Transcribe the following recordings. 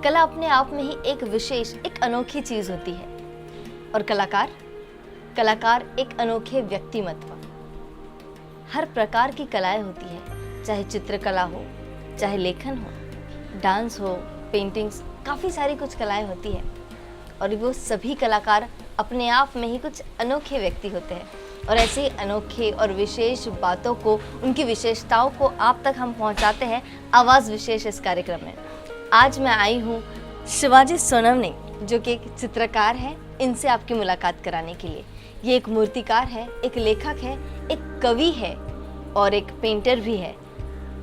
कला अपने आप में ही एक विशेष, एक अनोखी चीज होती है। और कलाकार एक अनोखे व्यक्तिमत्व। हर प्रकार की कलाएं होती है, चाहे चित्रकला हो, चाहे लेखन हो, डांस हो, पेंटिंग्स, काफ़ी सारी कुछ कलाएं होती हैं। और वो सभी कलाकार अपने आप में ही कुछ अनोखे व्यक्ति होते हैं। और ऐसे ही अनोखे और विशेष बातों को, उनकी विशेषताओं को आप तक हम पहुंचाते हैं आवाज़ विशेष इस कार्यक्रम में। आज मैं आई हूँ शिवाजी सोनवने, जो कि एक चित्रकार है, इनसे आपकी मुलाकात कराने के लिए। ये एक मूर्तिकार है, एक लेखक है, एक कवि है और एक पेंटर भी है,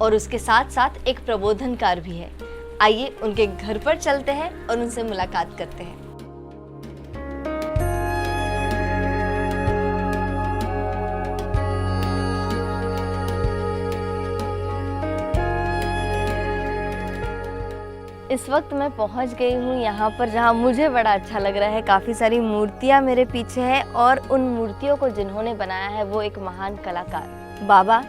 और उसके साथ साथ एक प्रबोधनकार भी है। आइए उनके घर पर चलते हैं और उनसे मुलाकात करते हैं। इस वक्त मैं पहुंच गई हूं यहाँ पर, जहाँ मुझे बड़ा अच्छा लग रहा है। काफ़ी सारी मूर्तियाँ मेरे पीछे हैं और उन मूर्तियों को जिन्होंने बनाया है वो एक महान कलाकार बाबा,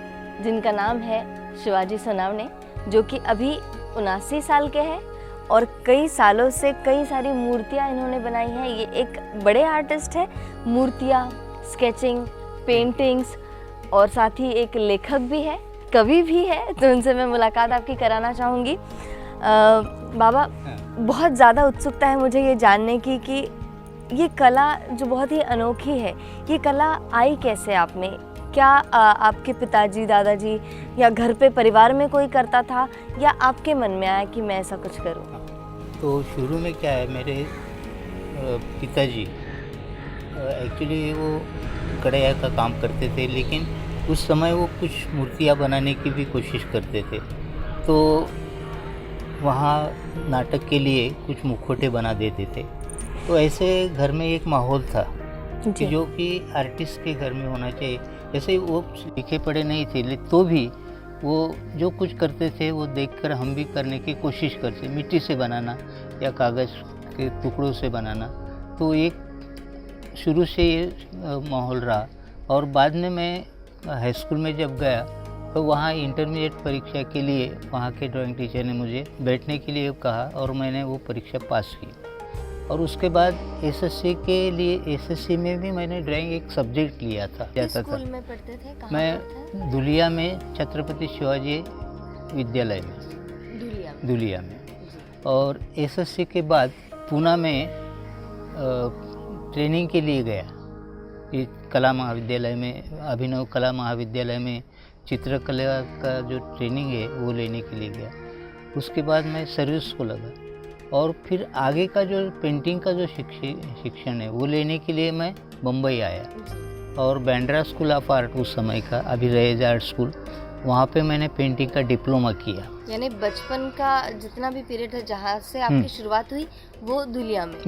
जिनका नाम है शिवाजी सोनवने, जो कि अभी 79 साल के हैं और कई सालों से कई सारी मूर्तियाँ इन्होंने बनाई हैं। ये एक बड़े आर्टिस्ट है, मूर्तियाँ, स्केचिंग, पेंटिंग्स, और साथ ही एक लेखक भी है, कवि भी है। तो उनसे मैं मुलाकात आपकी कराना चाहूँगी। बाबा, बहुत ज़्यादा उत्सुकता है मुझे ये जानने की कि ये कला जो बहुत ही अनोखी है, ये कला आई कैसे आप में? क्या आपके पिताजी, दादाजी या घर पे परिवार में कोई करता था, या आपके मन में आया कि मैं ऐसा कुछ करूं? तो शुरू में क्या है, मेरे पिताजी एक्चुअली वो कढ़ाई का काम करते थे, लेकिन उस समय वो कुछ मूर्तियाँ बनाने की भी कोशिश करते थे। तो वहाँ नाटक के लिए कुछ मुखौटे बना देते थे। तो ऐसे घर में एक माहौल था कि जो कि आर्टिस्ट के घर में होना चाहिए। जैसे वो लिखे पढ़े नहीं थे, तो भी वो जो कुछ करते थे वो देखकर हम भी करने की कोशिश करते, मिट्टी से बनाना या कागज़ के टुकड़ों से बनाना। तो एक शुरू से ये माहौल रहा। और बाद में मैं हाई स्कूल में जब गया तो वहाँ इंटरमीडिएट परीक्षा के लिए वहाँ के ड्राइंग टीचर ने मुझे बैठने के लिए कहा और मैंने वो परीक्षा पास की। और उसके बाद एसएससी के लिए, एसएससी में भी मैंने ड्राइंग एक सब्जेक्ट लिया था। किस स्कूल में पढ़ते थे? कहाँ मैं पढ़ते थे? धुलिया में, छत्रपति शिवाजी विद्यालय में, धुलिया में। और एसएससी के बाद पूना में ट्रेनिंग के लिए गया, ये कला महाविद्यालय में, अभिनव कला महाविद्यालय में चित्रकला का जो ट्रेनिंग है वो लेने के लिए गया। उसके बाद मैं सर्विस को लगा और फिर आगे का जो पेंटिंग का जो शिक्षण है वो लेने के लिए मैं बम्बई आया। और बांद्रा स्कूल ऑफ आर्ट उस समय का, अभी रहेज आर्ट स्कूल, वहाँ पे मैंने पेंटिंग का डिप्लोमा किया। यानी बचपन का जितना भी पीरियड है जहाँ से आपकी शुरुआत हुई वो धुलिया में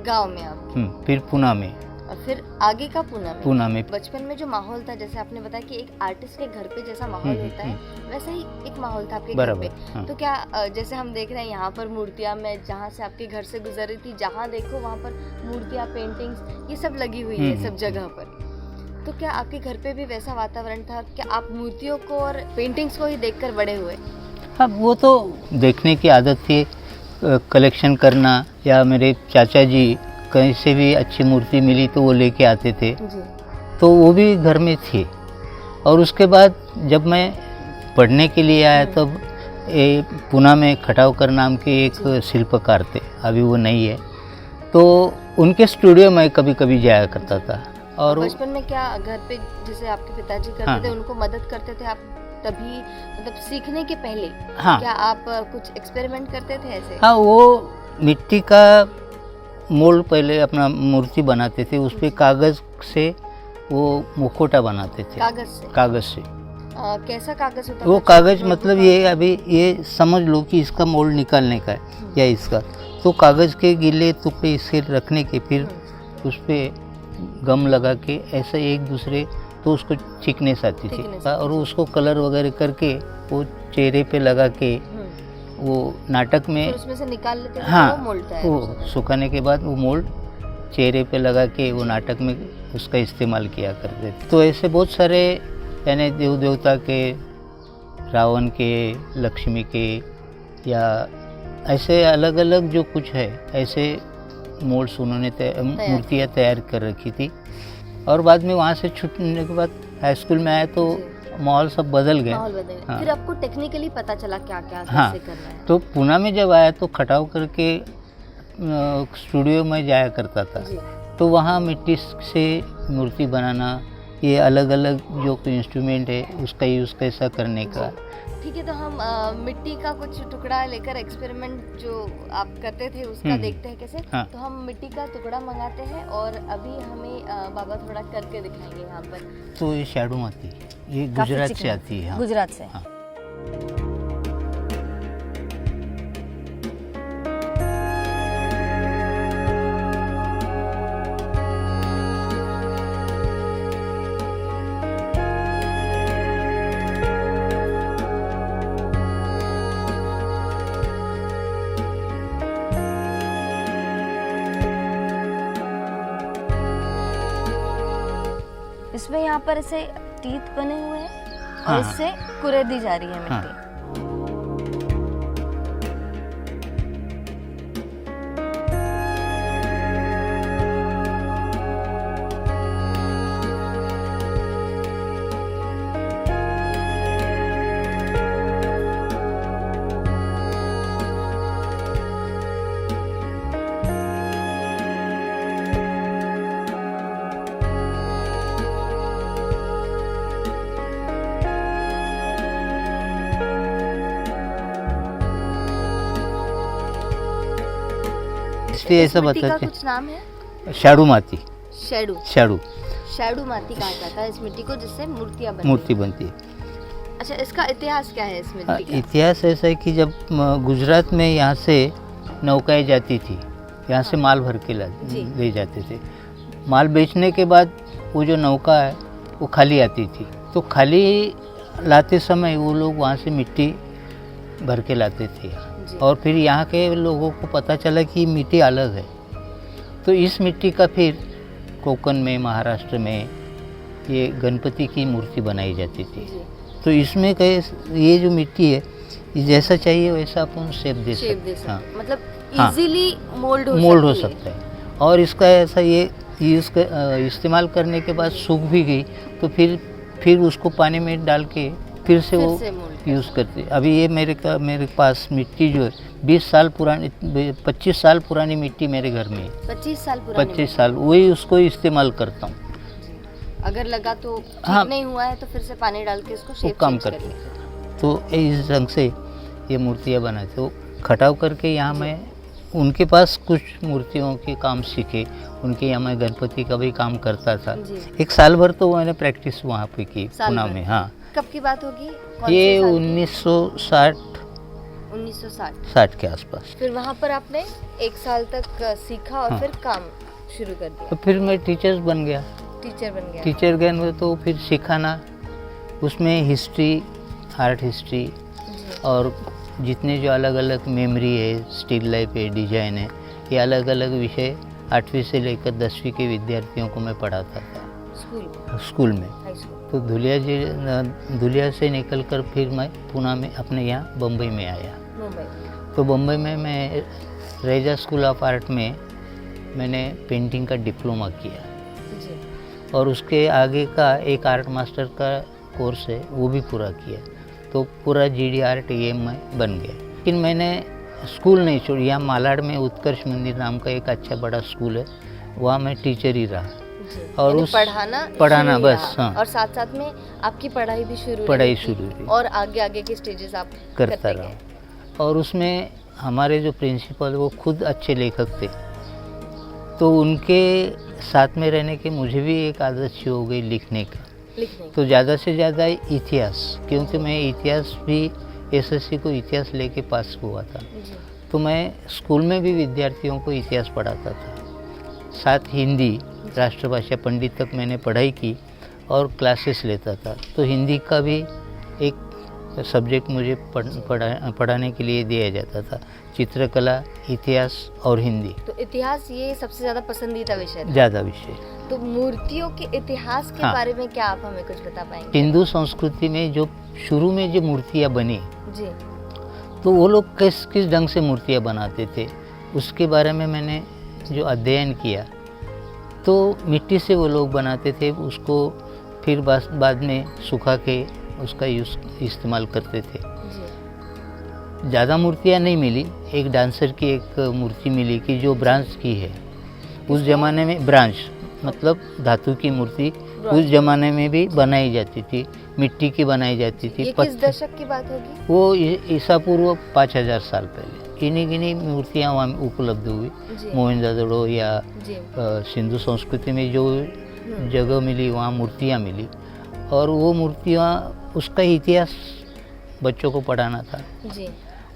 गांव में आप, फिर पुणे में, और फिर आगे का पुणे में। बचपन में जो माहौल था, जैसे आपने बताया कि एक आर्टिस्ट के घर पे जैसा माहौल होता है, वैसा ही एक माहौल था आपके घर पे। तो क्या जैसे हम देख रहे हैं यहाँ पर मूर्तियाँ, मैं जहाँ से आपके घर से गुजर रही थी, जहाँ देखो वहाँ पर मूर्तियाँ, पेंटिंग्स, ये सब लगी हुई है सब जगह पर। तो क्या आपके घर पे भी वैसा वातावरण था? क्या आप मूर्तियों को और पेंटिंग्स को ही देखकर बड़े हुए? हाँ, वो तो देखने की आदत थी, कलेक्शन करना, या मेरे चाचा जी कहीं से भी अच्छी मूर्ति मिली तो वो लेके आते थे जी। तो वो भी घर में थी। और उसके बाद जब मैं पढ़ने के लिए आया तब पुणे में खटावकर नाम के एक शिल्पकार थे, अभी वो नहीं है, तो उनके स्टूडियो में कभी कभी जाया करता था। और बचपन में क्या घर पे जैसे आपके पिताजी करते थे, उनको मदद करते थे आप तभी, मतलब सीखने के पहले? क्या आप कुछ एक्सपेरिमेंट करते थे ऐसे? हाँ, वो मिट्टी का मोल्ड पहले अपना मूर्ति बनाते थे, उस पर कागज़ से वो मुखौटा बनाते थे। कागज़ से कैसा कागज़ होता वो? कागज़ मतलब ये, अभी ये समझ लो कि इसका मोल्ड निकालने का है या इसका, तो कागज़ के गीले टुकड़े इसके रखने के, फिर उस पर गम लगा के ऐसे एक दूसरे, तो उसको थिकनेस आती थी, और उसको कलर वगैरह करके वो चेहरे पे लगा के वो नाटक में उसमें से निकाल लेते थे। हाँ, वो मोल्ड था, वो सुखाने के बाद वो मोल्ड चेहरे पे लगा के वो नाटक में उसका इस्तेमाल किया करते थे। तो ऐसे बहुत सारे, यानी देव देवता के, रावण के, लक्ष्मी के, या ऐसे अलग अलग जो कुछ है ऐसे मोल्ड्स उन्होंने मूर्तियाँ तैयार कर रखी थी। और बाद में वहाँ से छूटने के बाद हाई स्कूल में आया तो माहौल सब बदल गया। माहौल बदल गया। हाँ। फिर आपको टेक्निकली पता चला क्या क्या हाँ, कैसे करना है। तो पूना में जब आया तो खटाव करके स्टूडियो में जाया करता था। जी। तो वहाँ मिट्टी से मूर्ति बनाना, ये अलग अलग जो इंस्ट्रूमेंट है उसका यूज़ कैसा करने का। ठीक है, तो हम मिट्टी का कुछ टुकड़ा लेकर एक्सपेरिमेंट जो आप करते थे उसका देखते हैं कैसे। हाँ। तो हम मिट्टी का टुकड़ा मंगाते हैं और अभी हमें बाबा थोड़ा करके दिखाएंगे यहाँ पर। तो ये शैडो आती है, ये काफी गुजरात से चिकना। आती है। हाँ। गुजरात से। हाँ। इसमें यहाँ पर ऐसे टीथ बने हुए हैं और हाँ। इससे कुरेदी जा रही है मिट्टी। हाँ। इसलिए इस ऐसा मिट्टी का बताते कुछ नाम है? शैडो माती। शैडू। शैडो शैडू माती कहा जाता है इस मिट्टी को, जिससे मूर्तियाँ बनती मूर्ति हैं। बनती है। अच्छा, इसका इतिहास क्या है इस मिट्टी का? इतिहास ऐसा है कि जब गुजरात में यहाँ से नौकाएं जाती थी, यहाँ से माल भर के जी। ले जाते थे। माल बेचने के बाद वो जो नौका है वो खाली आती थी, तो खाली लाते समय वो लोग वहाँ से मिट्टी भर के लाते थे। जी। और फिर यहाँ के लोगों को पता चला कि मिट्टी अलग है, तो इस मिट्टी का फिर कोंकण में, महाराष्ट्र में ये गणपति की मूर्ति बनाई जाती थी। जी। तो इसमें ये जो मिट्टी है, ये जैसा चाहिए वैसा अपन शेप दे शेप सकते दे सकते हाँ, हैं। मतलब हाँ। इजीली मोल्ड हो सकता है। और इसका ऐसा ये इस्तेमाल करने के बाद सूख भी गई तो फिर उसको पानी में डाल के फिर से वो मोल्ड यूज़ करते। अभी ये मेरे पास मिट्टी जो है 20 साल पुरानी, 25 साल पुरानी मिट्टी मेरे घर में है। 25 साल पुरानी 25 साल वही उसको इस्तेमाल करता हूँ। मिट्टी। अगर लगा तो ठीक हाँ। नहीं हुआ है तो फिर से पानी डाल के इसको वो शेप काम चेंज करते कर लेते। तो इस ढंग से ये मूर्तियाँ बनाते। तो खटाव करके यहाँ मैं उनके पास कुछ मूर्तियों के काम सीखे। उनके यहाँ मैं गणपति का भी काम करता था। जी। 1 साल भर तो मैंने प्रैक्टिस वहाँ पे की साल पुणे भर? में। हाँ, कब की बात होगी? कौन ये से साल की? 1960 1960 के आसपास। फिर वहाँ पर आपने 1 साल तक सीखा और हाँ। फिर काम शुरू कर दिया, तो फिर मैं टीचर बन गया। टीचर बन गया। टीचर गए तो फिर सिखाना, उसमें हिस्ट्री, आर्ट हिस्ट्री जी। और जितने जो अलग अलग मेमोरी है, स्टिल लाइफ है, डिजाइन है, ये अलग अलग विषय 8वीं से लेकर 10वीं के विद्यार्थियों को मैं पढ़ाता था स्कूल में। High school. तो धुलिया से निकलकर फिर मैं पुणे में अपने यहाँ बम्बई में आया। मुंबई। तो बम्बई में मैं रेजा स्कूल ऑफ आर्ट में मैंने पेंटिंग का डिप्लोमा किया जी। और उसके आगे का एक आर्ट मास्टर का कोर्स है वो भी पूरा किया। तो पूरा GD आर्ट ये मैं बन गया। लेकिन मैंने स्कूल नहीं छोड़ी। यहाँ मालाड में उत्कर्ष मंदिर नाम का एक अच्छा बड़ा स्कूल है, वहाँ मैं टीचर ही रहा। जी। और यानी उस पढ़ाना बस, रहा। हाँ। और साथ साथ में आपकी पढ़ाई भी शुरू पढ़ाई रही थी शुरू हुई। और आगे के स्टेजेस आप करता करते रहा। गए। और उसमें हमारे जो प्रिंसिपल वो खुद अच्छे लेखक थे, तो उनके साथ में रहने के मुझे भी एक आदत सी हो गई लिखने का। तो ज़्यादा से ज़्यादा इतिहास, क्योंकि मैं इतिहास भी SSC को इतिहास लेके पास हुआ था। जी। तो मैं स्कूल में भी विद्यार्थियों को इतिहास पढ़ाता था। साथ हिंदी, राष्ट्रभाषा पंडित तक मैंने पढ़ाई की और क्लासेस लेता था। तो हिंदी का भी एक सब्जेक्ट मुझे पढ़ाने के लिए दिया जाता था, चित्रकला, इतिहास और हिंदी। तो इतिहास ये सबसे ज़्यादा पसंदीदा विषय था। ज़्यादा विषय। तो मूर्तियों के इतिहास के हाँ। बारे में क्या आप हमें कुछ बता पाएंगे? हिंदू संस्कृति में जो शुरू में जो मूर्तियाँ बनी, जी। तो वो लोग किस किस ढंग से मूर्तियाँ बनाते थे उसके बारे में मैंने जो अध्ययन किया, तो मिट्टी से वो लोग बनाते थे, उसको फिर बाद में सुखा के उसका इस्तेमाल करते थे। ज़्यादा मूर्तियाँ नहीं मिली, एक डांसर की एक मूर्ति मिली कि जो ब्रांस की है। उस ज़माने में ब्रांस मतलब धातु की मूर्ति उस ज़माने में भी बनाई जाती थी, मिट्टी की बनाई जाती थी। ये किस दशक की बात होगी? वो ईसा पूर्व 5000 साल पहले इन्हीं मूर्तियाँ वहाँ उपलब्ध हुई। मोहनजोदड़ो या सिंधु संस्कृति में जो जगह मिली वहाँ मूर्तियाँ मिली, और वो मूर्तियाँ उसका इतिहास बच्चों को पढ़ाना था। जी।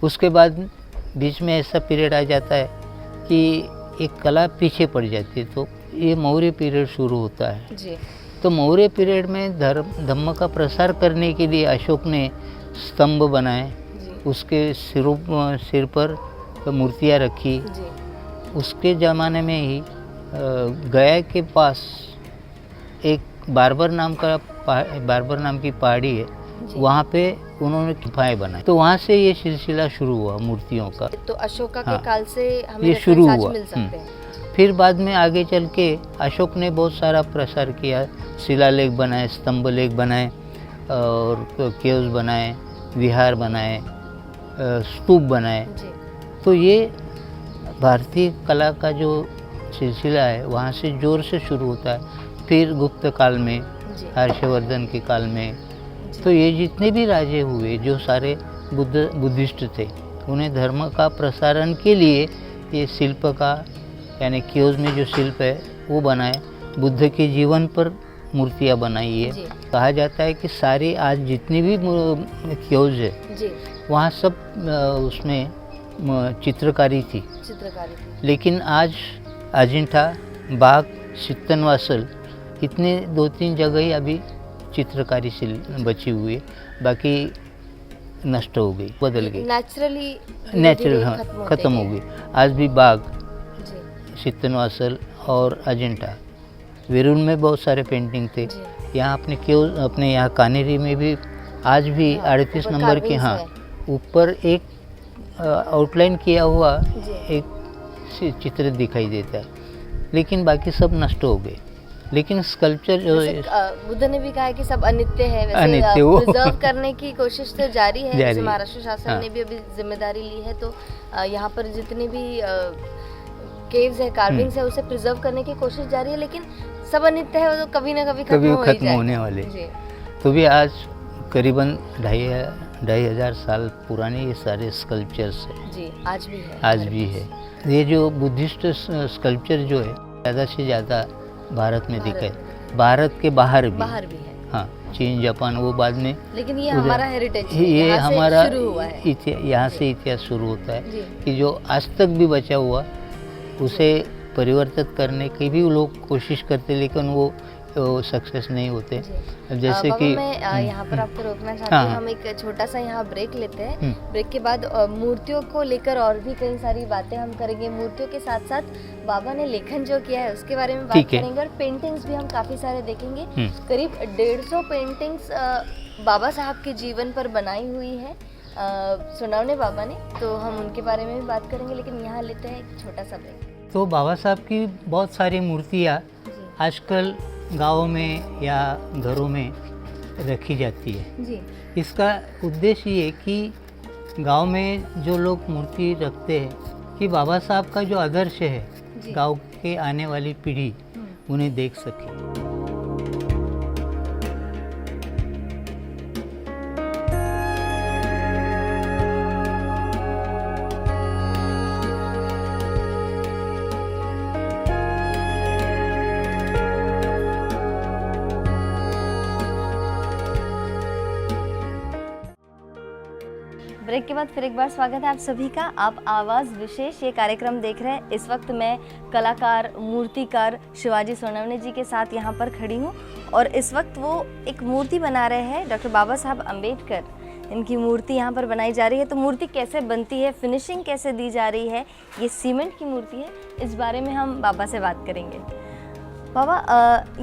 उसके बाद बीच में ऐसा पीरियड आ जाता है कि एक कला पीछे पड़ जाती है, तो ये मौर्य पीरियड शुरू होता है। जी। तो मौर्य पीरियड में धर्म का प्रसार करने के लिए अशोक ने स्तंभ बनाए, उसके सिर पर मूर्तियाँ रखी। जी। उसके ज़माने में ही गया के पास एक बारबर नाम की पहाड़ी है, वहाँ पे उन्होंने गुफाएं बनाई, तो वहाँ से ये सिलसिला शुरू हुआ मूर्तियों का। तो अशोका के काल से हमें ये शुरू हुआ। मिल सकते हैं। फिर बाद में आगे चल के अशोक ने बहुत सारा प्रसार किया, शिलालेख बनाए, स्तंभ लेख बनाए, और केव्स बनाए, विहार बनाए, स्तूप बनाए। तो ये भारतीय कला का जो सिलसिला है वहाँ से जोर से शुरू होता है। फिर गुप्त काल में, हर्षवर्धन के काल में, तो ये जितने भी राजे हुए जो सारे बुद्धिस्ट थे, उन्हें धर्म का प्रसारण के लिए ये शिल्प का यानी केव्स में जो शिल्प है वो बनाए, बुद्ध के जीवन पर मूर्तियाँ बनाई है। कहा जाता है कि सारे आज जितनी भी केव्स है वहाँ सब उसमें चित्रकारी थी। लेकिन आज अजिंठा, बाग, सित्तनवासल इतने 2-3 जगह ही अभी चित्रकारी से बची हुई है, बाकी नष्ट हो गई, बदल गई, नेचुरल ख़त्म हो गई। आज भी बाग, सित्तनवासल और अजिंठा, वेरूल में बहुत सारे पेंटिंग थे। यहाँ अपने यहाँ कानेरी में भी आज भी 38 नंबर के ऊपर एक आउटलाइन किया हुआ एक चित्र दिखाई देता है, लेकिन बाकी सब नष्ट हो गए। लेकिन स्कल्पचर जो बुद्ध ने भी कहा है कि सब अनित्य है, वैसे प्रिजर्व करने की कोशिश तो जारी है। जैसे महाराष्ट्र शासन ने भी अभी जिम्मेदारी ली है, तो यहाँ पर जितने भी केव्स है, कार्विंग्स है, उसे प्रिजर्व करने की कोशिश जारी है। लेकिन सब अनित्य है, वो तो कभी ना कभी खत्म होने वाले। तो भी आज करीबन 2500 साल पुराने ये सारे स्कल्पचर्स है। जी, आज भी है। ये जो बुद्धिस्ट स्कल्पचर जो है ज़्यादा से ज़्यादा भारत में दिखा है, भारत के बाहर भी है। हाँ, चीन, जापान वो बाद में, लेकिन ये हमारा हेरिटेज है, ये हमारा शुरू हुआ है। यहाँ से इतिहास शुरू होता है कि जो आज तक भी बचा हुआ उसे परिवर्तित करने की भी लोग कोशिश करते, लेकिन वो सक्सेस नहीं होते। जैसे कि मैं यहाँ पर आपको रोकना चाहती हूँ, हम एक छोटा सा यहाँ ब्रेक लेते हैं। ब्रेक के बाद मूर्तियों को लेकर और भी कई सारी बातें हम करेंगे। मूर्तियों के साथ साथ बाबा ने लेखन जो किया है उसके बारे में बात करेंगे, और पेंटिंग्स भी हम काफ़ी सारे देखेंगे। करीब 150 पेंटिंग्स बाबा साहब के जीवन पर बनाई हुई है सुनावने बाबा ने, तो हम उनके बारे में भी बात करेंगे। लेकिन यहाँ लेते हैं एक छोटा सा ब्रेक। तो बाबा साहब की बहुत सारी मूर्तियाँ आजकल गाँवों में या घरों में रखी जाती है। जी। इसका उद्देश्य ये कि गांव में जो लोग मूर्ति रखते हैं कि बाबा साहब का जो आदर्श है गांव के आने वाली पीढ़ी उन्हें देख सके। ब्रेक के बाद फिर एक बार स्वागत है आप सभी का। आप आवाज़ विशेष ये कार्यक्रम देख रहे हैं। इस वक्त मैं कलाकार, मूर्तिकार शिवाजी सोनवने जी के साथ यहाँ पर खड़ी हूँ, और इस वक्त वो एक मूर्ति बना रहे हैं, डॉक्टर बाबा साहब अम्बेडकर। इनकी मूर्ति यहाँ पर बनाई जा रही है। तो मूर्ति कैसे बनती है, फिनिशिंग कैसे दी जा रही है, ये सीमेंट की मूर्ति है, इस बारे में हम बाबा से बात करेंगे। बाबा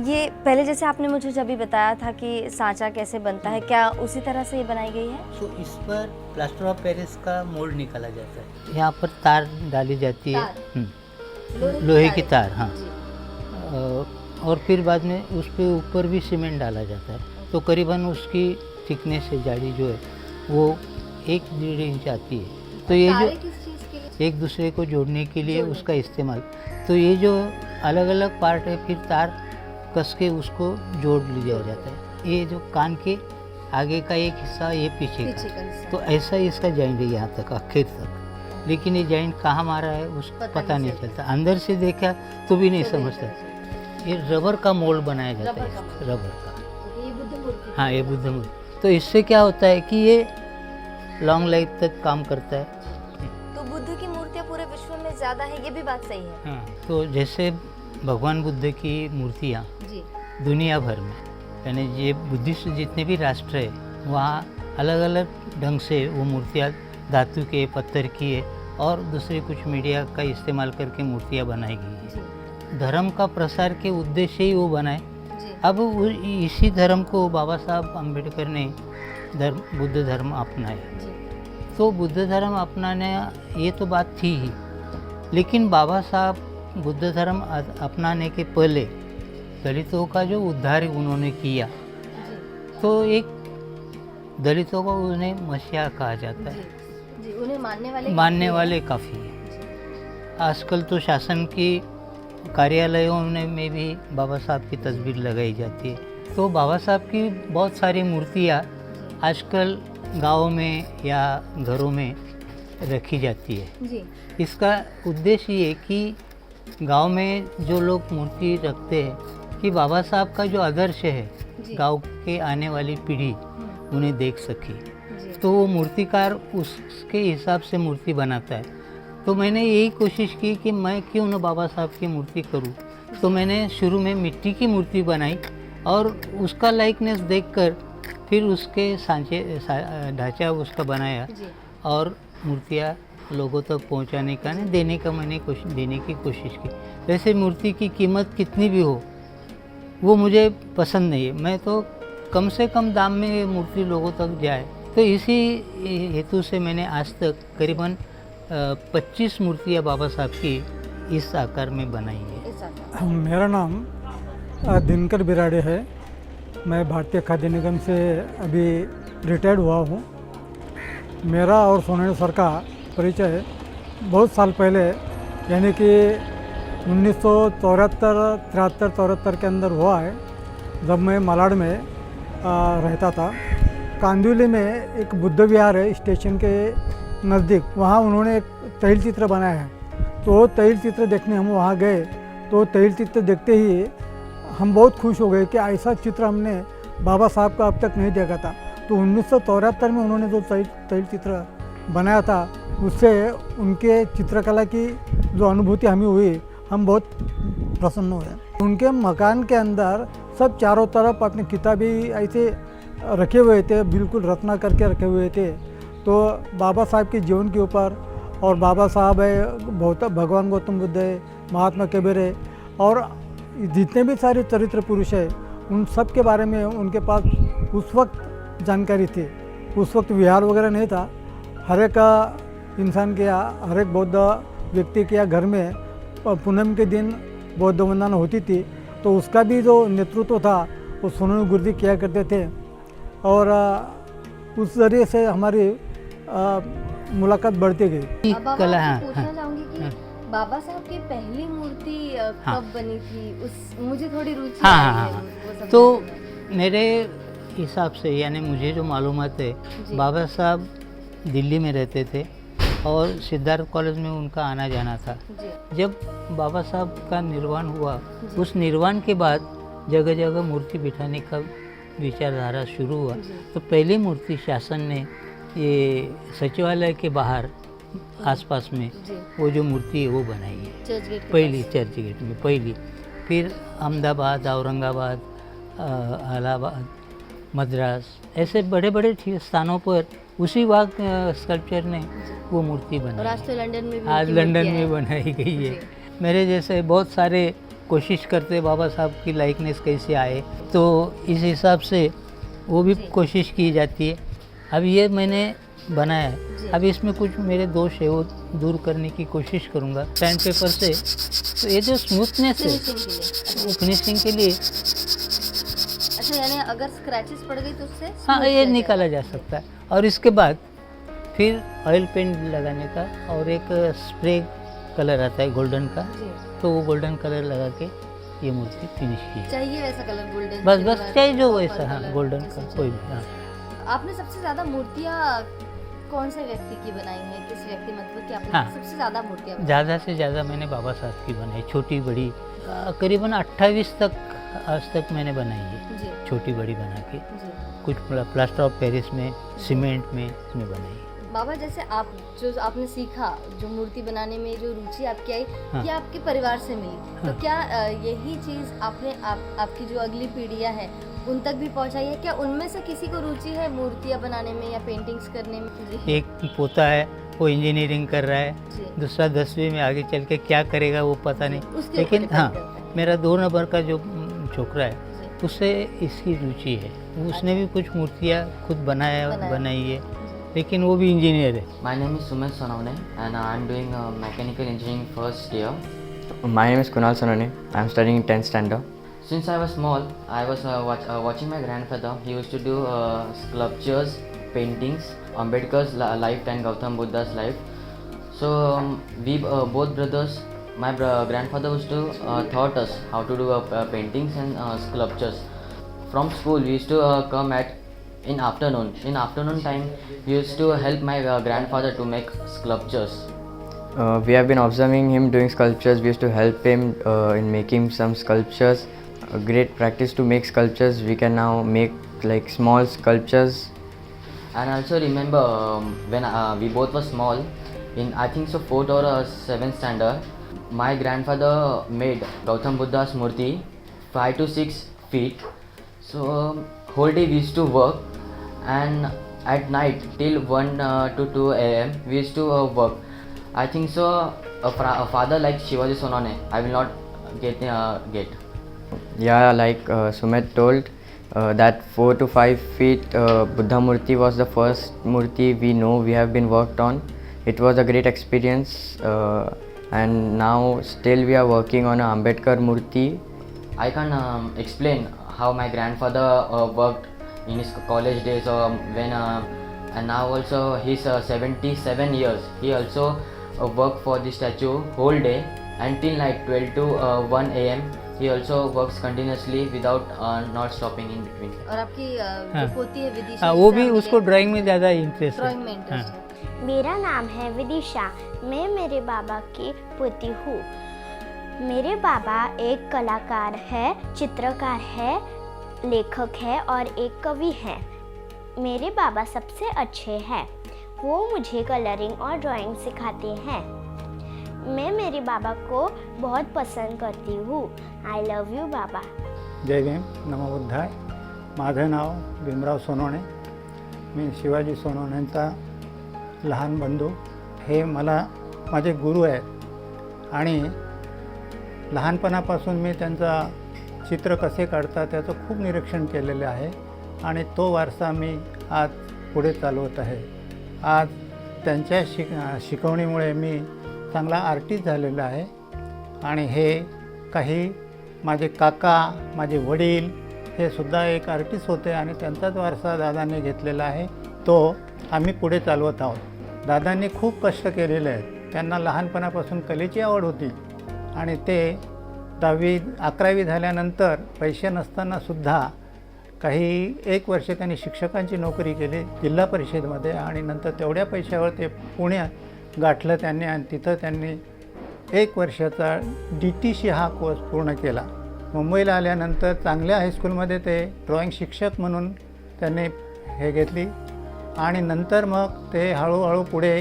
ये पहले जैसे आपने मुझे जब भी बताया था कि सांचा कैसे बनता है, क्या उसी तरह से ये बनाई गई है? तो इस पर प्लास्टर ऑफ पेरिस का मोल्ड निकाला जाता है। यहाँ पर तार डाली जाती है, लोहे की तार, हाँ। और फिर बाद में उस पे ऊपर भी सीमेंट डाला जाता है, तो करीबन उसकी थिकनेस है, जाली जो है वो 1-1.5 इंच आती है। तो ये जो किस चीज़ के लिए? एक दूसरे को जोड़ने के लिए उसका इस्तेमाल, तो ये जो अलग अलग पार्ट है फिर तार कस के उसको जोड़ लिया जाता है। ये जो कान के आगे का एक हिस्सा, ये पीछे का, हिस्सा। तो ऐसा ही इसका जॉइंट है यहाँ तक, आखिर तक। लेकिन ये जॉइंट कहाँ मारा है उस पता नहीं चलता, अंदर से देखा तो भी नहीं समझता। ये रबर का मोल्ड बनाया जाता है, रबर का। ये बुद्ध मूर्ति। हाँ, ये बुद्ध मूर्ति। तो इससे क्या होता है कि ये लॉन्ग लाइफ तक काम करता है। तो बुद्ध की मूर्तियाँ पूरे विश्व में ज़्यादा है, ये भी बात सही है? हाँ, तो जैसे भगवान बुद्ध की मूर्तियाँ जी। दुनिया भर में, यानी ये बुद्धिस्ट जितने भी राष्ट्र है वहाँ अलग अलग ढंग से वो मूर्तियाँ धातु के, पत्थर की है और दूसरे कुछ मीडिया का इस्तेमाल करके मूर्तियाँ बनाई गई है। धर्म का प्रसार के उद्देश्य ही वो बनाए। अब इसी धर्म को बाबा साहब अम्बेडकर ने बुद्ध धर्म अपनाया। तो बुद्ध धर्म अपनाने ये तो बात थी ही, लेकिन बाबा साहब बुद्ध धर्म अपनाने के पहले दलितों का जो उद्धार उन्होंने किया, तो एक दलितों को उन्हें मसीहा कहा जाता है। जी, उन्हें मानने वाले काफ़ी हैं। आजकल तो शासन की कार्यालयों में भी बाबा साहब की तस्वीर लगाई जाती है। तो बाबा साहब की बहुत सारी मूर्तियाँ आजकल गाँव में या घरों में रखी जाती है। जी। इसका उद्देश्य ये कि गांव में जो लोग मूर्ति रखते हैं कि बाबा साहब का जो आदर्श है गांव के आने वाली पीढ़ी उन्हें देख सके, तो वो मूर्तिकार उसके हिसाब से मूर्ति बनाता है। तो मैंने यही कोशिश की कि मैं क्यों न बाबा साहब की मूर्ति करूं। तो मैंने शुरू में मिट्टी की मूर्ति बनाई और उसका लाइकनेस देखकर फिर उसके सांचे ढांचा उसका बनाया और मूर्तियाँ लोगों तक पहुंचाने का देने की कोशिश की। वैसे मूर्ति की कीमत कितनी भी हो वो मुझे पसंद नहीं है, मैं तो कम से कम दाम में ये मूर्ति लोगों तक जाए। तो इसी हेतु से मैंने आज तक करीबन 25 मूर्तियाँ बाबा साहब की इस आकार में बनाई है। मेरा नाम दिनकर बिराड़े है। मैं भारतीय खाद्य निगम से अभी रिटायर्ड हुआ हूँ। मेरा और सोनेन सर का परिचय बहुत साल पहले यानी कि 1973 के अंदर हुआ है, जब मैं मालाड में रहता था। कांदिवली में एक बुद्ध विहार है स्टेशन के नज़दीक, वहाँ उन्होंने एक तैल चित्र बनाया है। तो तैल चित्र देखने हम वहाँ गए, तो तैल चित्र देखते ही हम बहुत खुश हो गए कि ऐसा चित्र हमने बाबा साहब का अब तक नहीं देखा था। तो 1973 में उन्होंने जो तैल चित्र बनाया था, उससे उनके चित्रकला की जो अनुभूति हमें हुई, हम बहुत प्रसन्न हुए। उनके मकान के अंदर सब चारों तरफ अपने किताबें ऐसे रखे हुए थे, बिल्कुल रचना करके रखे हुए थे। तो बाबा साहब के जीवन के ऊपर, और बाबा साहब है, भगवान गौतम बुद्ध है, महात्मा कबीर है, और जितने भी सारे चरित्र पुरुष है उन सब के बारे में उनके पास उस वक्त जानकारी थी। उस वक्त विहार वगैरह नहीं था। हर एक इंसान के यहाँ, हर एक बौद्ध व्यक्ति के यहाँ घर में पूनम के दिन बौद्ध वंदना होती थी। तो उसका भी जो नेतृत्व था वो सोनन गुरुजी किया करते थे, और उस जरिए से हमारी मुलाकात बढ़ती गई। कला पूछना चाहूँगी कि बाबा साहब की पहली मूर्ति कब बनी थी, उस मुझे थोड़ी रुचि आई है। तो मेरे हिसाब से, यानी मुझे जो मालूमात है, बाबा साहब दिल्ली में रहते थे और सिद्धार्थ कॉलेज में उनका आना जाना था। जब बाबा साहब का निर्वाण हुआ, उस निर्वाण के बाद जगह जगह मूर्ति बिठाने का विचारधारा शुरू हुआ। तो पहली मूर्ति शासन ने ये सचिवालय के बाहर आसपास में वो जो मूर्ति है वो बनाई है, पहली चर्च गेट में पहली। फिर अहमदाबाद, औरंगाबाद, इलाहाबाद, मद्रास, ऐसे बड़े बड़े स्थानों पर उसी वक्त स्कल्पचर ने वो मूर्ति बनाई। आज तो लंदन में भी आज लंदन में बनाई गई है। मेरे जैसे बहुत सारे कोशिश करते बाबा साहब की लाइकनेस कैसे आए, तो इस हिसाब से वो भी कोशिश की जाती है। अब ये मैंने बनाया है, अब इसमें कुछ मेरे दोष है वो दूर करने की कोशिश करूँगा सैंड पेपर से। तो ये जो स्मूथनेस है फिनिशिंग के लिए। वो फिनिशिंग के लिए, अच्छा, यानी अगर स्क्रैचेस पड़ गई तो उससे हाँ, smooth ये किया निकाला जाएगा। जा सकता है। और इसके बाद फिर ऑयल पेंट लगाने का और एक स्प्रे कलर आता है गोल्डन का, जी। तो वो गोल्डन कलर लगा के ये मूर्ति फिनिश की है। चाहिए वैसा कलर गोल्डन, बस चाहिए जो वैसा, हाँ, गोल्डन का कोई भी, हाँ। आपने सबसे ज्यादा मूर्तियाँ कौन से व्यक्ति की बनाई हैं, किस व्यक्तिमत्व की आपने हाँ। सबसे ज्यादा मूर्तियाँ बनाई? ज़्यादा से ज़्यादा मैंने बाबा साहब की बनाई, छोटी बड़ी, करीबन 28 तक आज तक मैंने बनाई है, जी छोटी बड़ी बना के। जी। कुछ प्लास्टर ऑफ पेरिस में, सीमेंट में, इसमें बनाई है। बाबा, जैसे आप जो आपने सीखा, जो मूर्ति बनाने में जो रुचि आपकी आई, हाँ। ये आपके परिवार से मिली, तो हाँ। क्या यही चीज़ आपने आपकी जो अगली पीढ़ियाँ हैं उन तक भी पहुंचाई है? क्या उनमें से किसी को रुचि है मूर्तियाँ बनाने में या पेंटिंग्स करने में? जी एक पोता है, वो इंजीनियरिंग कर रहा है, जी। दूसरा 10वीं में, आगे चल के क्या करेगा वो पता नहीं। उसके लेकिन ऊपर हाँ, depend करता है। मेरा 2 नंबर का जो छोकरा है, जी। उससे इसकी रुचि है, उसने भी कुछ मूर्तियाँ खुद बनाई है, लेकिन वो भी इंजीनियर है। My name is Sumit Sonavne and I'm doing mechanical engineering first year. My name is Kunal Sonane. I'm studying in 10th standard. Since I was small, I was watching my grandfather. He used to do sculptures, paintings, Ambedkar's life and Gautam Buddha's life. So we both brothers, my grandfather used to taught us how to do paintings and sculptures. From school, we used to come at in afternoon. In afternoon time, we used to help my grandfather to make sculptures. We have been observing him doing sculptures. We used to help him in making some sculptures. A great practice to make sculptures. We can now make like small sculptures. And I also remember when we both were small, in I think so 4th or 7th standard, my grandfather made Gautam Buddha's murti 5 to 6 feet. So whole day we used to work, and at night till 1 to 2 a.m. we used to work. I think so a father like Shivaji Sonane, I will not get. Yeah, like Sumit told, that 4 to 5 feet Buddha Murti was the first Murti we know we have been worked on. It was a great experience, and now still we are working on a Ambedkar Murti. I can explain how my grandfather worked in his college days, when and now also he's 77 years. He also worked for the statue whole day until night 12 to 1 a.m. He also works continuously without not stopping in between. और आपकी हाँ। जो पोती है विदिशा, हाँ, वो भी उसको ड्राइंग में ज़्यादा इंटरेस्ट ड्राइंग में है। इंटरेस्ट हाँ। है। मेरा नाम है विदिशा। मैं मेरे बाबा की पोती हूँ। मेरे बाबा एक कलाकार है, चित्रकार है, लेखक है और एक कवि है। मेरे बाबा सबसे अच्छे हैं। वो मुझे कलरिंग और ड्राइंग सिखाते हैं। मैं मेरे बाबा को बहुत पसंद करती हूँ। आई लव यू बाबा। जय भीम, नमो बुद्धाय. माझं नाव भीमराव सोनवणे. मी शिवाजी सोनवणेंचा लहान बंधू. हे मला माझे गुरु आहेत आणि लहानपणापासून मी त्यांचा चित्र कसे काढतात त्याचं खूप निरीक्षण केलेलं आहे आणि तो वारसा मी आज पुढे चालवत आहे. आज त्यांच्या शिकवणीमुळे मी चांगला आर्टिस्ट झालेला आहे आणि हे काही माझे काका, माझे वडील हे सुद्धा एक आर्टिस्ट होते आणि त्यांचाच वारसा दादांनी घेतलेला आहे. तो आम्ही पुढे चालवत आहोत. दादांनी खूप कष्ट केलेले आहेत. त्यांना लहानपणापासून कलेची आवड होती आणि ते 10वी 11वी झाल्यानंतर पैसे नसतानासुद्धा काही 1 वर्ष त्यांनी शिक्षकांची नोकरी केली जिल्हा परिषदेमध्ये आणि नंतर तेवढ्या पैशावर ते पुण्यात गाठलं त्यांनी आणि तिथं त्यांनी 1 वर्षाचा DTC हा कोर्स पूर्ण केला. मुंबईला आल्यानंतर चांगल्या हायस्कूलमध्ये ते ड्रॉइंग शिक्षक म्हणून त्यांनी हे घेतली आणि नंतर मग ते हळूहळू पुढे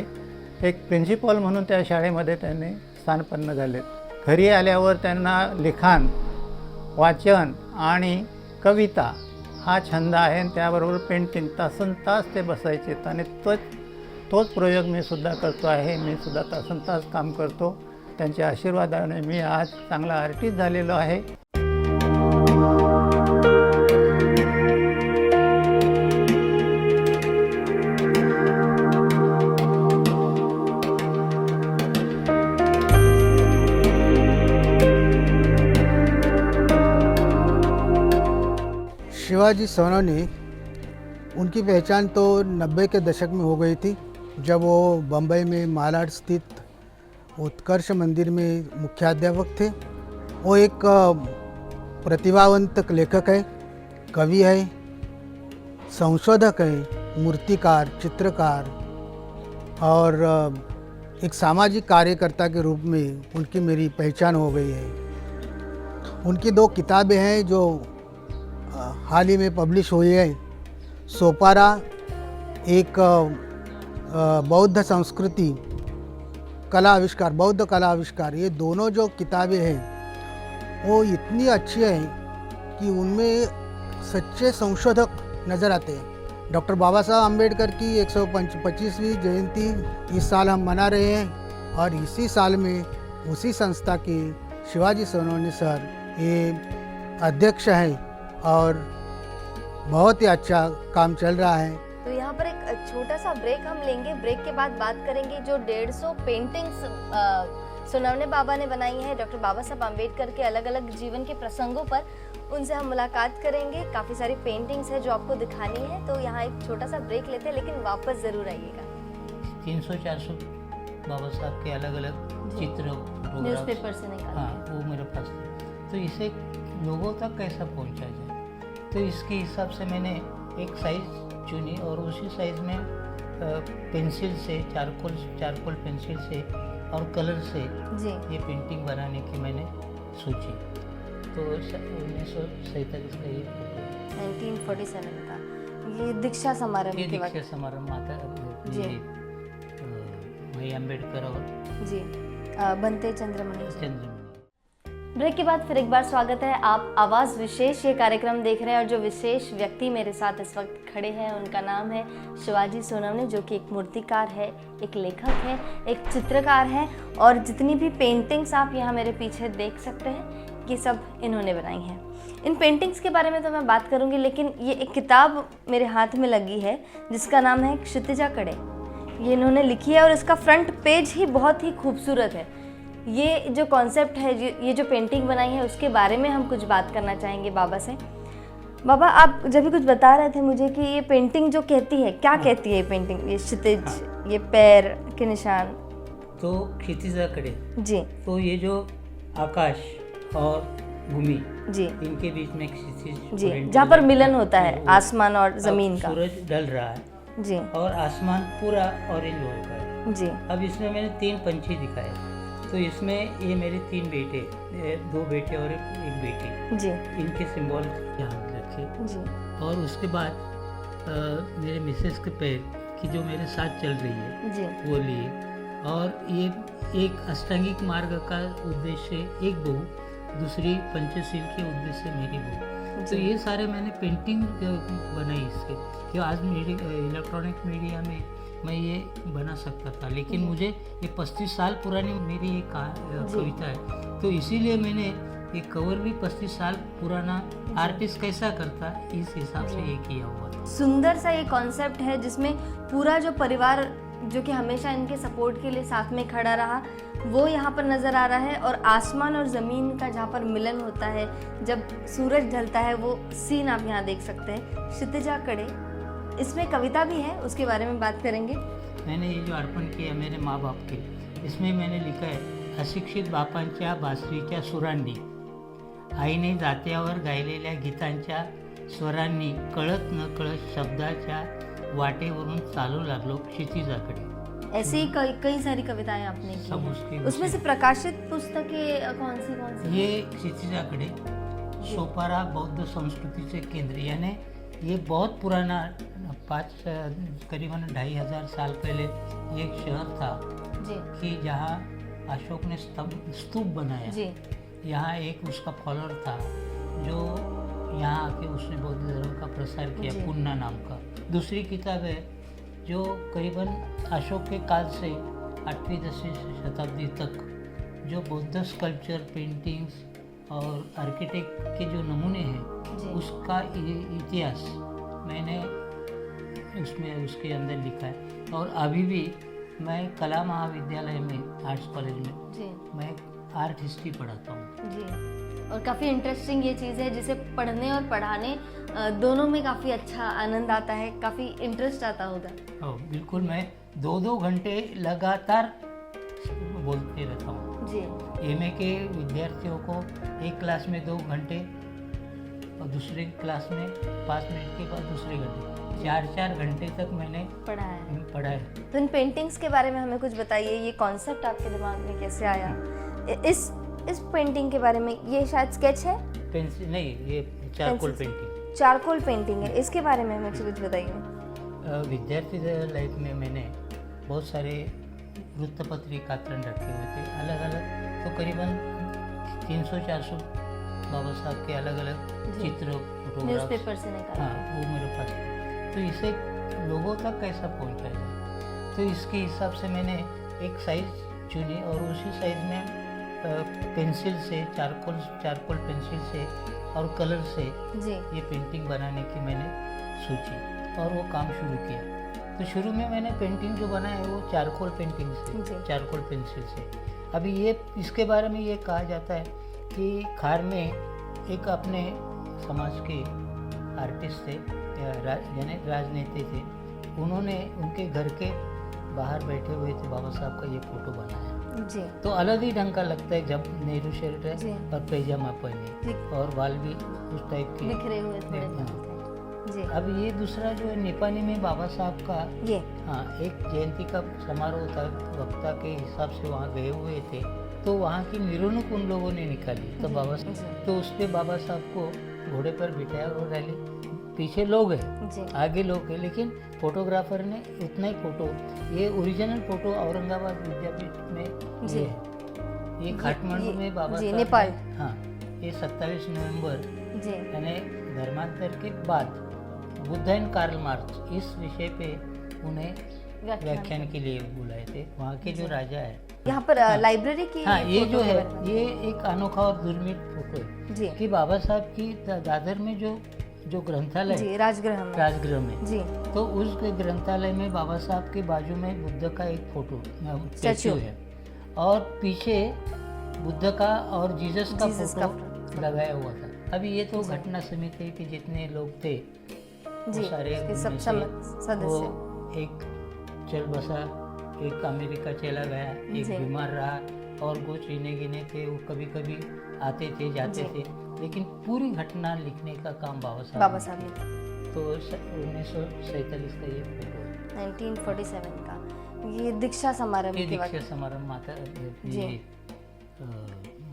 एक प्रिन्सिपल म्हणून त्या शाळेमध्ये त्यांनी स्थानपन्न झाले. घरी आल्यावर त्यांना लिखाण, वाचन आणि कविता हा छंद आहे आणि त्याबरोबर पेंटिंग तासनतास ते बसायचे आणि तोच प्रयोग मी सुद्धा करतो आहे. मी सुद्धा तासनतास काम करतो त्यांच्या आशीर्वादाने मी आज चांगला आर्टिस्ट झालेलो आहे. शिवाजी सोनवने उनकी पहचान तो 90 के दशक में हो गई थी, जब वो बम्बई में मालाड स्थित उत्कर्ष मंदिर में मुख्याध्यापक थे. वो एक प्रतिभावंत लेखक है, कवि है, संशोधक है, मूर्तिकार, चित्रकार और एक सामाजिक कार्यकर्ता के रूप में उनकी मेरी पहचान हो गई है. उनकी 2 किताबें हैं जो हाल ही में पब्लिश हुई है. सोपारा, एक बौद्ध संस्कृति कला आविष्कार, बौद्ध कला आविष्कार, ये दोनों जो किताबें हैं वो इतनी अच्छी हैं कि उनमें सच्चे संशोधक नज़र आते हैं. डॉक्टर बाबा साहब अम्बेडकर की 125वीं जयंती इस साल हम मना रहे हैं और इसी साल में उसी संस्था के शिवाजी सोनवने सर ये अध्यक्ष हैं और बहुत ही अच्छा काम चल रहा है. तो यहाँ पर एक छोटा सा ब्रेक हम लेंगे. ब्रेक के बाद बात करेंगे जो 150 पेंटिंग्स सोनवने बाबा ने बनाई है डॉक्टर बाबा साहब अम्बेडकर के अलग अलग जीवन के प्रसंगों पर, उनसे हम मुलाकात करेंगे. काफ़ी सारी पेंटिंग्स है जो आपको दिखानी है. तो यहाँ एक छोटा सा ब्रेक लेते हैं, लेकिन वापस ज़रूर आइएगा. 300-400 बाबा साहब के अलग अलग चित्र, न्यूज़पेपर से निकाल. हाँ, वो मेरे पास थे. तो इसे लोगों तक कैसा पहुंचा जाए, तो इसके हिसाब से मैंने एक साइज़ चुनी और उसी साइज़ में पेंसिल से, चारकोल पेंसिल से और कलर से जी ये पेंटिंग बनाने की मैंने सोची. तो 1947 का ये 1947 का ये दीक्षा समारोह ये के वक्त. दीक्षा समारोह माता जी. ये भाई अम्बेडकर और जी बनते चंद्रमणि जी. चंद्रमणि. ब्रेक के बाद फिर एक बार स्वागत है. आप आवाज़ विशेष ये कार्यक्रम देख रहे हैं और जो विशेष व्यक्ति मेरे साथ इस वक्त खड़े हैं उनका नाम है शिवाजी सोनवने, जो कि एक मूर्तिकार है, एक लेखक है, एक चित्रकार है और जितनी भी पेंटिंग्स आप यहाँ मेरे पीछे देख सकते हैं ये सब इन्होंने बनाई हैं. इन पेंटिंग्स के बारे में तो मैं बात करूँगी, लेकिन ये एक किताब मेरे हाथ में लगी है जिसका नाम है क्षितिजा कड़े. ये इन्होंने लिखी है और इसका फ्रंट पेज ही बहुत ही खूबसूरत है. ये जो कॉन्सेप्ट है, ये जो पेंटिंग बनाई है उसके बारे में हम कुछ बात करना चाहेंगे बाबा से. बाबा, आप जब भी कुछ बता रहे थे मुझे कि ये पेंटिंग जो कहती है, क्या कहती है ये पेंटिंग? ये क्षितिज, ये पैर के निशान, तो क्षितिजा कड़े, जी तो ये जो आकाश और भूमि जी इनके बीच में क्षितिज, जी, जहाँ पर मिलन होता है आसमान और ज़मीन का. सूरज ढल रहा है जी और आसमान पूरा ऑरेंज हो गया है. जी अब इसमें मैंने 3 पंछी दिखाए. तो इसमें ये मेरे 3 बेटे, 2 बेटे और एक बेटी, जी इनके सिंबल यहाँ रखे. जी और उसके बाद मेरे मिसेस के पैर की जो मेरे साथ चल रही है जी वो लिए. और ये एक अष्टांगिक मार्ग का उद्देश्य एक बहू, दूसरी पंचशील के उद्देश्य मेरी बहू. तो ये सारे मैंने पेंटिंग बनाई इसके, कि आज मेरी इलेक्ट्रॉनिक मीडिया में मैं ये बना सकता था, लेकिन मुझे ये 35 साल पुरानी मेरी ये कविता है. तो इसीलिए मैंने ये कवर भी 35 साल पुराना आर्टिस्ट कैसा करता इस हिसाब से ये किया हुआ. सुंदर सा ये कॉन्सेप्ट है जिसमें पूरा जो परिवार जो कि हमेशा इनके सपोर्ट के लिए साथ में खड़ा रहा वो यहाँ पर नज़र आ रहा है. और आसमान और ज़मीन का जहाँ पर मिलन होता है, जब सूरज ढलता है, वो सीन आप यहाँ देख सकते हैं. क्षितिजा कड़े, इसमें कविता भी है, उसके बारे में बात करेंगे. मैंने ये जो अर्पण किया मेरे माँ बाप के, इसमें मैंने लिखा है, अशिक्षित बापांच्या बासरीच्या सुरांनी, आईने जात्यावर गायलेल्या गीतांच्या स्वरांनी, कळत न कळत शब्दाच्या वाटेवरून चालू लागलो क्षितिजाकडे. ऐसी कई सारी कविताएं आपने की सब हैं. उसमें से प्रकाशित पुस्तकें कौन सी? ये क्षितिजाकडे सोपारा बौद्ध संस्कृतीचे केंद्र, यानी ये बहुत पुराना, करीबन 2500 साल पहले एक शहर था जी कि जहाँ अशोक ने स्तूप बनाया. जी यहाँ एक उसका फॉलोअर था जो यहाँ आके उसने बौद्ध धर्म का प्रसार किया, जी. पुन्ना नाम का. दूसरी किताब है जो करीबन अशोक के काल से 8वीं 10वीं शताब्दी तक जो बौद्ध स्कल्पचर, पेंटिंग्स और आर्किटेक्ट के जो नमूने हैं जी। उसका इतिहास मैंने उसमें उसके अंदर लिखा है। और अभी भी मैं कला महाविद्यालय में, आर्ट्स कॉलेज में, जी मैं आर्ट हिस्ट्री पढ़ाता हूँ। जी। और काफ़ी इंटरेस्टिंग ये चीज़ है जिसे पढ़ने और पढ़ाने दोनों में काफ़ी अच्छा आनंद आता है, काफ़ी इंटरेस्ट आता होगा। बिल्कुल, मैं 2-2 घंटे लगातार बोलते रहता हूँ। जी एमए के विद्यार्थियों को एक क्लास में 2 घंटे और दूसरे क्लास में 5 मिनट के बाद दूसरे घंटे, 4-4 घंटे तक मैंने पढ़ा है। पढ़ा है। तो इन पेंटिंग्स के बारे में हमें कुछ बताइए, ये कॉन्सेप्ट आपके दिमाग में कैसे आया? इस पेंटिंग के बारे में, ये शायद स्केच है? पेंसिल नहीं, ये charcoal pencil. Painting. Charcoal painting है, इसके बारे में हमें कुछ बताइए। विद्यार्थी लाइफ में मैंने बहुत सारे वृत्तपत्रिका कातरन रखे हुए थे, अलग अलग, तो करीबन 300-400 बाबा साहब के अलग अलग चित्र, फोटोग्राफ, न्यूज़पेपर से निकाला। हाँ, वो मेरे पास है। तो इसे लोगों तक कैसा पहुंचाया जाए, तो इसके हिसाब से मैंने एक साइज चुनी और उसी साइज में पेंसिल से, चारकोल पेंसिल से और कलर से जी ये पेंटिंग बनाने की मैंने सोची और वो काम शुरू किया। तो शुरू में मैंने पेंटिंग जो बनाया है वो चारकोल पेंटिंग जी। से, चारकोल पेंसिल से। अभी ये इसके बारे में ये कहा जाता है कि खार में एक अपने समाज के आर्टिस्ट थे, यानी राजनीति थे, उन्होंने उनके घर के बाहर बैठे हुए थे, बाबा साहब का ये फोटो बनाया। जी तो अलग ही ढंग का लगता है जब नेहरू शर्ट जी। है और पैजामा पहने जी। और बाल भी उस टाइप के बिखरे हुए थोड़े हाँ। जी। अब ये दूसरा जो है निपानी में बाबा साहब का, ये हाँ, एक जयंती का समारोह था, वक्ता के हिसाब से वहाँ गए हुए थे, तो वहाँ की निरोनुक उन लोगों ने निकाली। तो जी। तो उस पे बाबा साहब को घोड़े पर बिठाया और रैली, पीछे लोग हैं, जी आगे लोग हैं, लेकिन फोटोग्राफर ने उतना ही फोटो, ये ओरिजिनल फोटो औरंगाबाद विद्यापीठ में जी। ये है। ये काठमांडू में बाबा जी, साहब नेपाल। ने- हाँ, ये 27 नवंबर जी यानी धर्मांतर के बाद बुद्ध एंड कार्ल मार्क्स इस विषय पे उन्हें व्याख्यान के लिए बुलाए थे, वहाँ के जो राजा है। यहाँ पर लाइब्रेरी की हाँ, ये फोटो जो के है बारे में। ये एक अनोखा और दुर्मिळ फोटो है जी कि बाबा साहब की दादर में जो ग्रंथालय है, जी राजगृह में। राजगृह में, जी तो उस ग्रंथालय में बाबा साहब के बाजू में बुद्ध का एक फोटो स्टैचू है और पीछे बुद्ध का और जीसस का जीसस का फोटो लगाया हुआ था। अभी ये तो घटना समिति है कि जितने लोग थे वो जी सारे इसके सब उनमें से सदस्य। वो एक चल बसा, एक अमेरिका चला गया, एक जी। बीमार रहा और वो चीने गिने थे, वो कभी कभी आते थे जाते जी। थे, लेकिन पूरी घटना लिखने का काम बाबा साहब बाबा ने साहब ने किया। तो 1947 का ये फोटो है। 1947 का ये दीक्षा समारोह ये के दीक्षा वक्त। समारोह माता जी। ये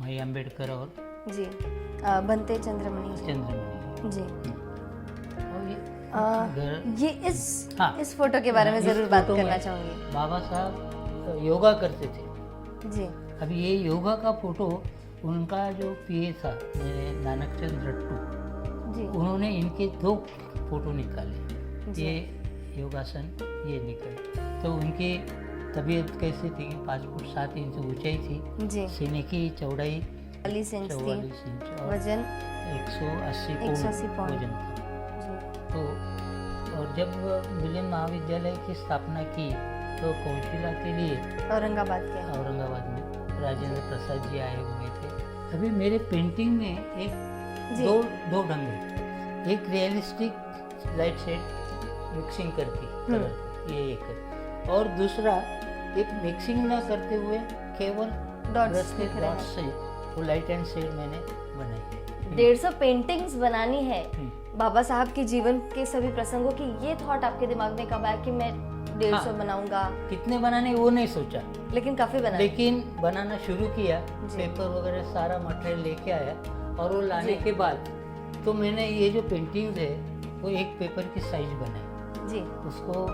माई अम्बेडकर और जी बनते चंद्रमणि चंद्रमणि। जी। और ये घर- ये हाँ। इस फोटो के बारे में इस जरूर बात फोटो करना में चाहूंगी। बाबा साहब योगा करते थे। जी अब ये योगा का फोटो उनका जो पीए था नानक चंद रट्टू, जी उन्होंने इनके 2 फोटो निकाले, जी। ये योगासन ये निकले। तो उनकी तबीयत कैसी थी? 5 फुट 7 इंच ऊंचाई थी, जी सीने की चौड़ाई 40 इंच थी, 44 इंच और वजन 180 180 पाउंड पाउंड। वजन था। जी तो और जब मिलन महाविद्यालय की स्थापना की तो कौशला के लिए औरंगाबाद के। औरंगाबाद में राजेंद्र प्रसाद जी आए हुए थे। अभी मेरे पेंटिंग में एक जी। दो ढंग है, एक रियलिस्टिक लाइट शेड मिक्सिंग करके कलर, ये एक है, और दूसरा एक मिक्सिंग ना करते हुए केवल डॉट्स ब्रश के दिख रहे हैं। डॉट्स से वो लाइट एंड शेड मैंने बनाई। 150 पेंटिंग्स बनानी है हम्म। बाबा साहब के जीवन के सभी प्रसंगों की। ये थॉट आपके दिमाग में कब आया कि मैं 150 हाँ। बनाऊंगा? कितने बनाने वो नहीं सोचा, लेकिन काफी बनाए। लेकिन बनाना शुरू किया, जी। पेपर वगैरह सारा मटेरियल लेके आया और वो लाने जी। के बाद तो मैंने ये जो पेंटिंग्स है वो एक पेपर की साइज बनाई, जी उसको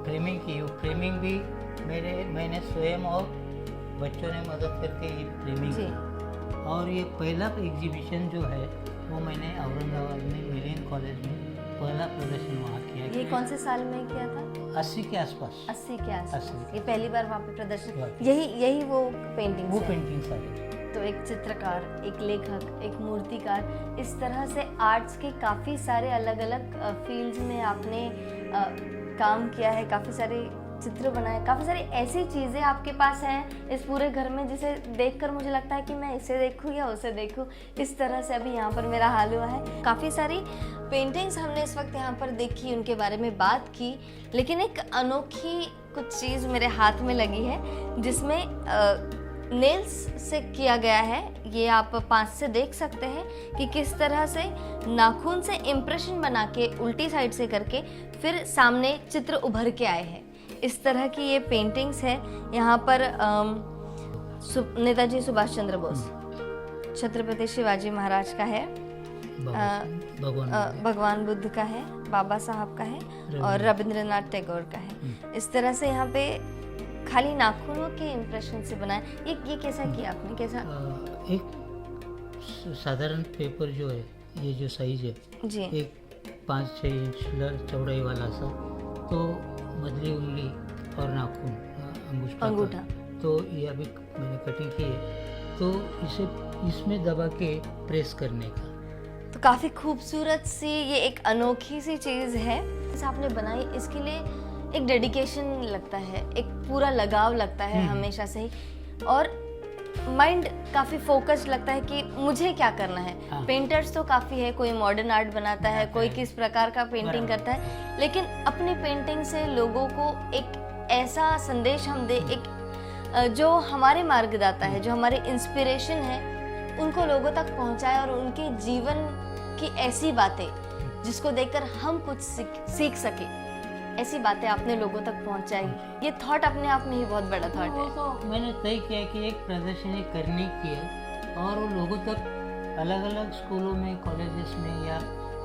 फ्रेमिंग की। वो फ्रेमिंग भी मैंने स्वयं और बच्चों ने मदद करके ये फ्रेमिंग जी। की। और ये पहला एग्जीबिशन जो है वो मैंने औरंगाबाद में मिलियन कॉलेज में पहला प्रदर्शन वहाँ किया। ये कौन से साल में किया था? 80 के आसपास। 80 के आसपास 80 ये पहली बार वहाँ पे प्रदर्शन, हाँ। यही वो पेंटिंग्स वो है। पेंटिंग सारी। तो एक चित्रकार, एक लेखक, एक मूर्तिकार, इस तरह से आर्ट्स के काफ़ी सारे अलग अलग फील्ड्स में आपने काम किया है, काफ़ी सारे चित्र बनाए, काफ़ी सारी ऐसी चीज़ें आपके पास हैं इस पूरे घर में जिसे देखकर मुझे लगता है कि मैं इसे देखूं या उसे देखूं। इस तरह से अभी यहाँ पर मेरा हाल हुआ है। काफ़ी सारी पेंटिंग्स हमने इस वक्त यहाँ पर देखी, उनके बारे में बात की, लेकिन एक अनोखी कुछ चीज़ मेरे हाथ में लगी है जिसमें नेल्स से किया गया है। ये आप पास से देख सकते हैं कि किस तरह से नाखून से इम्प्रेशन बना के उल्टी साइड से करके फिर सामने चित्र उभर के आए हैं। इस तरह की ये पेंटिंग्स है। यहाँ पर नेताजी सुभाष चंद्र बोस, छत्रपति शिवाजी महाराज का है, भगवान बुद्ध का है, बाबा साहब का है और रविंद्रनाथ टैगोर का है। इस तरह से यहाँ पे खाली नाखूनों के इम्प्रेशन से बनाया। ये कैसा किया आपने, कैसा? एक साधारण पेपर जो है, ये जो साइज है जी, एक 5-6 इंच चौड़ाई वाला सा, तो मधली उंगली और नाखून अंगूठा, तो ये अभी मैंने कटिंग की है, तो इसे इसमें दबा के प्रेस करने का। तो काफ़ी खूबसूरत सी ये एक अनोखी सी चीज़ है जैसे आपने बनाई। इसके लिए एक डेडिकेशन लगता है, एक पूरा लगाव लगता है हमेशा से ही, और माइंड काफ़ी फोकस्ड लगता है कि मुझे क्या करना है। हाँ। पेंटर्स तो काफ़ी है, कोई मॉडर्न आर्ट बनाता है, कोई किस प्रकार का पेंटिंग करता है, लेकिन अपनी पेंटिंग से लोगों को एक ऐसा संदेश हम दे, एक जो हमारे मार्गदाता है, जो हमारे इंस्पिरेशन है, उनको लोगों तक पहुंचाए और उनके जीवन की ऐसी बातें जिसको देखकर हम कुछ सीख सके, ऐसी बातें आपने लोगों तक पहुंचाई। ये थॉट अपने आप में ही बहुत बड़ा थॉट वो है। तो मैंने तय किया कि एक प्रदर्शनी करने की है और वो लोगों तक अलग अलग स्कूलों में, कॉलेजेस में या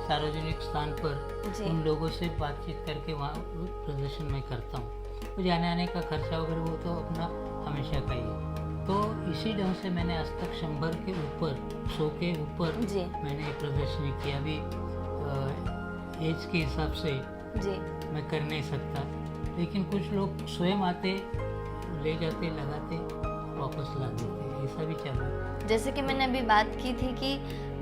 सार्वजनिक स्थान पर जी। उन लोगों से बातचीत करके वहाँ प्रदर्शन में करता हूँ। तो जाने आने का खर्चा वगैरह वो तो अपना हमेशा का ही है। तो इसी ढंग से मैंने आज तक 100 के ऊपर, 100 के ऊपर जी मैंने प्रदर्शनी की। अभी एज के हिसाब से जी मैं कर नहीं सकता, लेकिन कुछ लोग स्वयं आते, ले जाते, लगाते, वापस ला देते, ऐसा भी चालू है। जैसे कि मैंने अभी बात की थी कि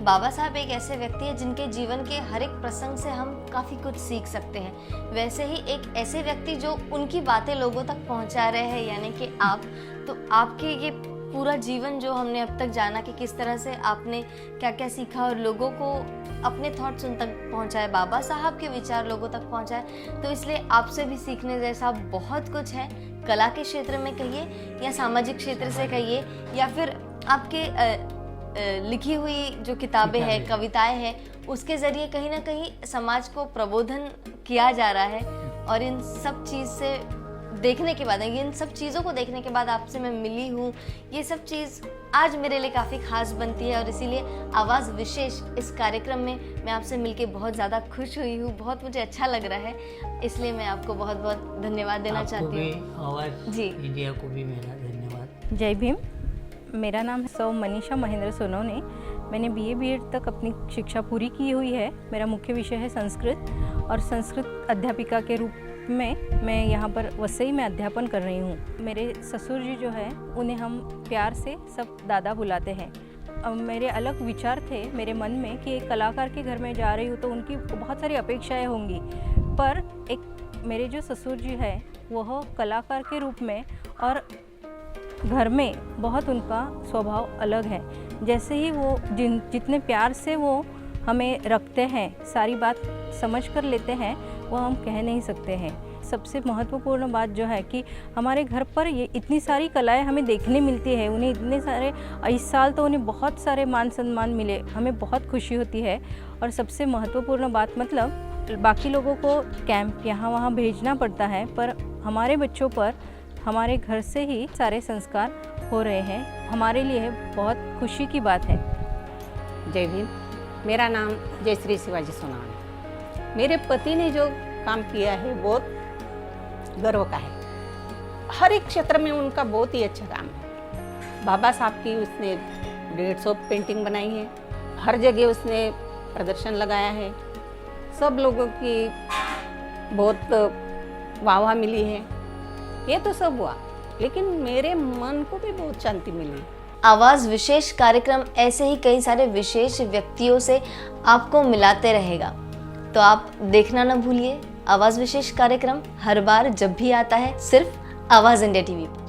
बाबा साहब एक ऐसे व्यक्ति है जिनके जीवन के हर एक प्रसंग से हम काफ़ी कुछ सीख सकते हैं, वैसे ही एक ऐसे व्यक्ति जो उनकी बातें लोगों तक पहुंचा रहे हैं, यानी कि आप। तो आपके ये पूरा जीवन जो हमने अब तक जाना कि किस तरह से आपने क्या क्या सीखा और लोगों को अपने थॉट्स उन तक पहुंचाए, बाबा साहब के विचार लोगों तक पहुंचाए, तो इसलिए आपसे भी सीखने जैसा बहुत कुछ है। कला के क्षेत्र में कहिए या सामाजिक क्षेत्र से कहिए या फिर आपके लिखी हुई जो किताबें हैं, कविताएं हैं, उसके ज़रिए कहीं ना कहीं समाज को प्रबोधन किया जा रहा है। और इन सब चीज़ से देखने के बाद, इन सब चीज़ों को देखने के बाद आपसे मैं मिली हूँ, ये सब चीज़ आज मेरे लिए काफ़ी खास बनती है और इसीलिए आवाज़ विशेष इस कार्यक्रम में मैं आपसे मिलके बहुत ज़्यादा खुश हुई हूँ, बहुत मुझे अच्छा लग रहा है, इसलिए मैं आपको बहुत बहुत धन्यवाद देना चाहती हूँ। आवाज़ जी। इंडिया को भी मेरा धन्यवाद। जय भीम। मेरा नाम है सौ मनीषा महेंद्र सोनवने। मैंने BA BEd तक अपनी शिक्षा पूरी की हुई है। मेरा मुख्य विषय है संस्कृत और संस्कृत अध्यापिका के रूप में मैं यहाँ पर वसई में अध्यापन कर रही हूँ। मेरे ससुर जी जो है उन्हें हम प्यार से सब दादा बुलाते हैं। अब मेरे अलग विचार थे मेरे मन में कि एक कलाकार के घर में जा रही हूँ तो उनकी बहुत सारी अपेक्षाएं होंगी, पर एक मेरे जो ससुर जी है वह कलाकार के रूप में और घर में बहुत उनका स्वभाव अलग है। जैसे ही वो जितने प्यार से वो हमें रखते हैं, सारी बात समझ कर लेते हैं, वो हम कह नहीं सकते हैं। सबसे महत्वपूर्ण बात जो है कि हमारे घर पर ये इतनी सारी कलाएं हमें देखने मिलती है, उन्हें इतने सारे, इस साल तो उन्हें बहुत सारे मान सम्मान मिले, हमें बहुत खुशी होती है। और सबसे महत्वपूर्ण बात, मतलब बाकी लोगों को कैंप यहाँ वहाँ भेजना पड़ता है, पर हमारे बच्चों पर हमारे घर से ही सारे संस्कार हो रहे हैं, हमारे लिए बहुत खुशी की बात है। जय भीम। मेरा नाम जयश्री शिवाजी सोनावने। मेरे पति ने जो काम किया है बहुत गर्व का है। हर एक क्षेत्र में उनका बहुत ही अच्छा काम है। बाबा साहब की उसने 150 पेंटिंग बनाई है, हर जगह उसने प्रदर्शन लगाया है, सब लोगों की बहुत वाह मिली है, ये तो सब हुआ, लेकिन मेरे मन को भी बहुत शांति मिली। आवाज़ विशेष कार्यक्रम ऐसे ही कई सारे विशेष व्यक्तियों से आपको मिलाते रहेगा, तो आप देखना ना भूलिए आवाज़ विशेष कार्यक्रम हर बार जब भी आता है सिर्फ आवाज़ इंडिया टीवी पर।